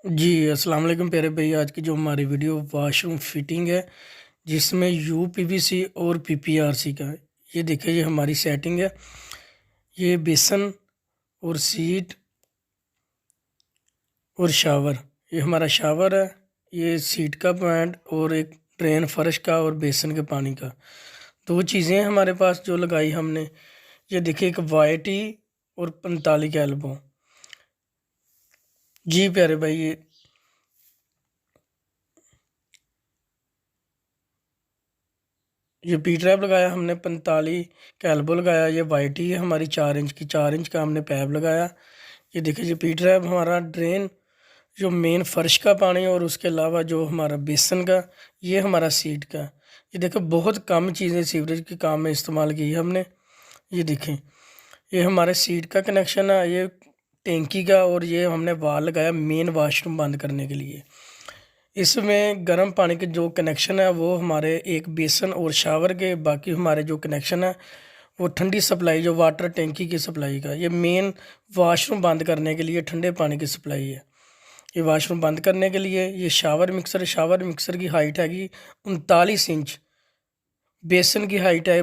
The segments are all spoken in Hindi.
जी अस्सलाम वालेकुम प्यारे भाई। आज की जो हमारी वीडियो वाशरूम फिटिंग है जिसमें यूपीवीसी और पीपीआरसी का है। ये देखिए, ये हमारी सेटिंग है। ये बेसन और सीट और शावर, ये हमारा शावर है। ये सीट का पॉइंट और एक ड्रेन फर्श का और बेसन के पानी का, दो चीज़ें हैं हमारे पास जो लगाई हमने। ये देखिए, एक वाइटी और 45 का एल्बो। जी प्यारे भाई, ये पी ट्रैप लगाया हमने, 45 का एल्बो लगाया। ये वाइटी है हमारी 4 इंच की, 4 इंच का हमने पैप लगाया। ये देखिए, ये पी ट्रैप हमारा ड्रेन जो मेन फर्श का पानी और उसके अलावा जो हमारा बेसन का, ये हमारा सीट का। ये देखो, बहुत कम चीज़ें सीवरेज के काम में इस्तेमाल की है हमने। ये देखें, ये हमारे सीट का कनेक्शन है, ये टैंकी का, और ये हमने वाल लगाया मेन वाशरूम बंद करने के लिए। इसमें गर्म पानी के जो कनेक्शन है वो हमारे एक बेसन और शावर के, बाकी हमारे जो कनेक्शन है वो ठंडी सप्लाई, जो वाटर टैंकी की सप्लाई का। ये मेन वाशरूम बंद करने के लिए ठंडे पानी की सप्लाई है। ये वाशरूम बंद करने के लिए ये शावर मिक्सर की हाइट है कि 39 इंच, बेसन की हाइट है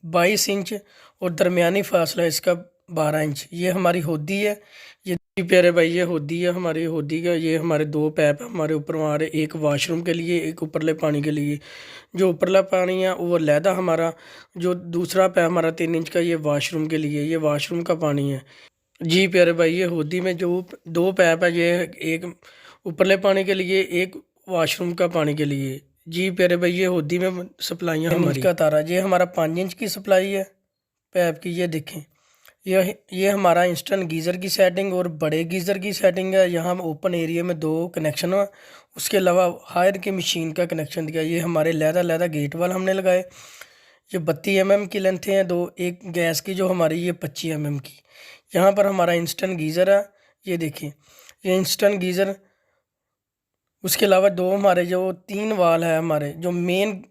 22 इंच, और दरमियानी फासला इसका 12 इंच। ये हमारी होदी है। ये प्यारे भाई, ये होदी है हमारी। होदी का ये हमारे दो पैप हमारे ऊपर हमारे, एक वाशरूम के लिए, एक ऊपरले पानी के लिए। जो ऊपरला पानी है वो लहदा हमारा, जो दूसरा पैप हमारा 3 इंच का, ये वाशरूम के लिए, ये वाशरूम का पानी है। जी प्यारे भाई, ये होदी में जो दो पैप है, ये एक ऊपरले पानी के लिए, एक वॉशरूम का पानी के लिए। जी प्यारे भाई, ये होदी में सप्लाइयाँ हमारी। का तारा, ये हमारा 5 इंच की सप्लाई है पैप की। ये देखें, ये हमारा इंस्टेंट गीज़र की सेटिंग और बड़े गीज़र की सेटिंग है। यहाँ ओपन एरिया में दो कनेक्शन है, उसके अलावा हायर की मशीन का कनेक्शन दिया। ये हमारे लहदा गेट वाल हमने लगाए। ये 32 mm की लेंथ हैं दो, एक गैस की जो हमारी, ये 25 mm की। यहाँ पर हमारा इंस्टेंट गीज़र है। ये देखिए, ये इंस्टेंट गीज़र। उसके अलावा दो हमारे जो 3 वाल है हमारे, जो मेन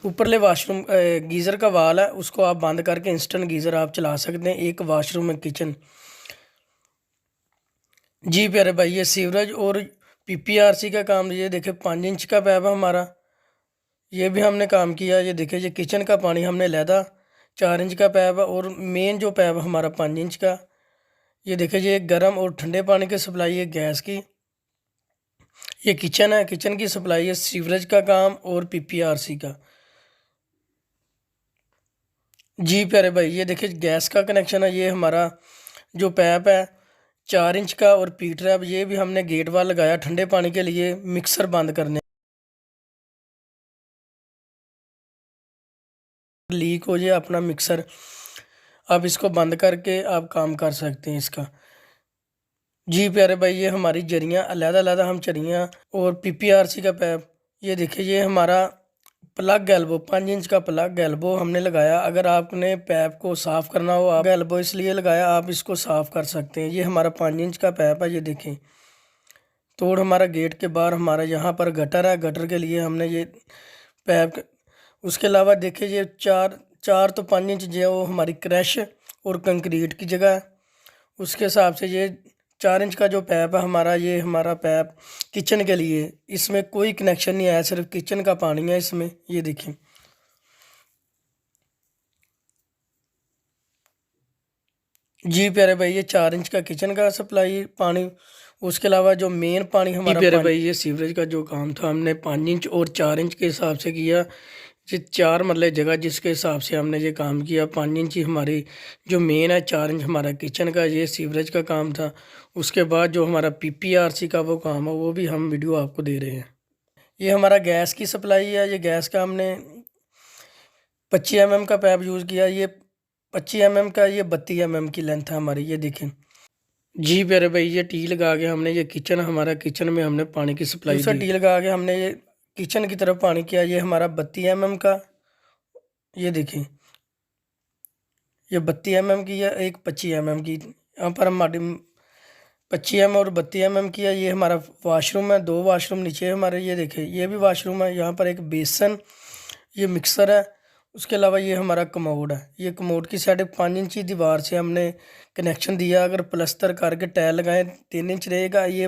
ऊपरले वाशरूम गीज़र का वाल है, उसको आप बंद करके इंस्टेंट गीज़र आप चला सकते हैं। एक वाशरूम में किचन। जी प्यारे भाई, ये सीवरेज और पीपीआरसी का काम। ये देखिए, 5 इंच का पैप है हमारा, ये भी हमने काम किया। ये देखिए, ये किचन का पानी हमने लहदा 4 इंच का पैप है, और मेन जो पैप हमारा 5 इंच का। ये देखिए, ये गर्म और ठंडे पानी की सप्लाई है गैस की। ये किचन है, किचन की सप्लाई है सीवरेज का काम और पीपीआरसी का। जी प्यारे भाई, ये देखिए, गैस का कनेक्शन है। ये हमारा जो पैप है 4 इंच का, और पी ट्रैप ये भी हमने गेट वाल लगाया ठंडे पानी के लिए, मिक्सर बंद करने। लीक हो जाए अपना मिक्सर, आप इसको बंद करके आप काम कर सकते हैं इसका। जी प्यारे भाई, ये हमारी जरियाँ अलग-अलग हम चरियाँ और पीपीआरसी का पैप। ये देखिए, ये हमारा प्लग एल्बो, 5 इंच का प्लग एल्बो हमने लगाया। अगर आपने पैप को साफ़ करना हो, आप एल्बो इसलिए लगाया, आप इसको साफ़ कर सकते हैं। ये हमारा 5 इंच का पैप है। ये देखें, तोड़ हमारा गेट के बाहर हमारा यहाँ पर गटर है, गटर के लिए हमने ये पैप। उसके अलावा देखिए, ये चार चार तो 5 इंच जो हमारी क्रैश और कंक्रीट की जगह है, उसके हिसाब से ये 4 इंच का जो पैप है हमारा, ये हमारा पैप किचन के लिए। इसमें कोई कनेक्शन नहीं आया, सिर्फ किचन का पानी है इसमें। ये देखें, जी प्यारे भाई, ये 4 इंच का किचन का सप्लाई पानी। उसके अलावा जो मेन पानी हमारा प्यारे भाई, ये सीवरेज का जो काम था हमने 5 इंच और 4 इंच के हिसाब से किया। ये 4 मरले जगह जिसके हिसाब से हमने ये काम किया। 5 इंच ही हमारी जो मेन है, 4 इंच हमारा किचन का, ये सीवरेज का काम था। उसके बाद जो हमारा पीपीआरसी का वो काम है, वो भी हम वीडियो आपको दे रहे हैं। ये हमारा गैस की सप्लाई है। ये गैस का हमने 25 mm का पैप यूज़ किया। ये 25 mm का, ये 32 mm की लेंथ है हमारी। ये देखें, जी प्यारे भाई, ये टी लगा के हमने, ये किचन हमारा, किचन में हमने पानी की सप्लाई दी। टी लगा के हमने ये किचन की तरफ पानी किया। ये हमारा 32 mm का। ये देखें, ये 32 mm की है, एक 25 mm की। यहाँ पर हमारी 25 mm और 32 mm की है। ये हमारा वाशरूम है, दो वाशरूम नीचे हमारे। ये देखें, ये भी वाशरूम है। यहाँ पर एक बेसन, ये मिक्सर है। उसके अलावा ये हमारा कमोड है। ये कमोड की साइड 5 इंच दीवार से हमने कनेक्शन दिया। अगर प्लस्तर करके टाइल लगाएं 3 इंच रहेगा। ये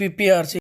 PPRC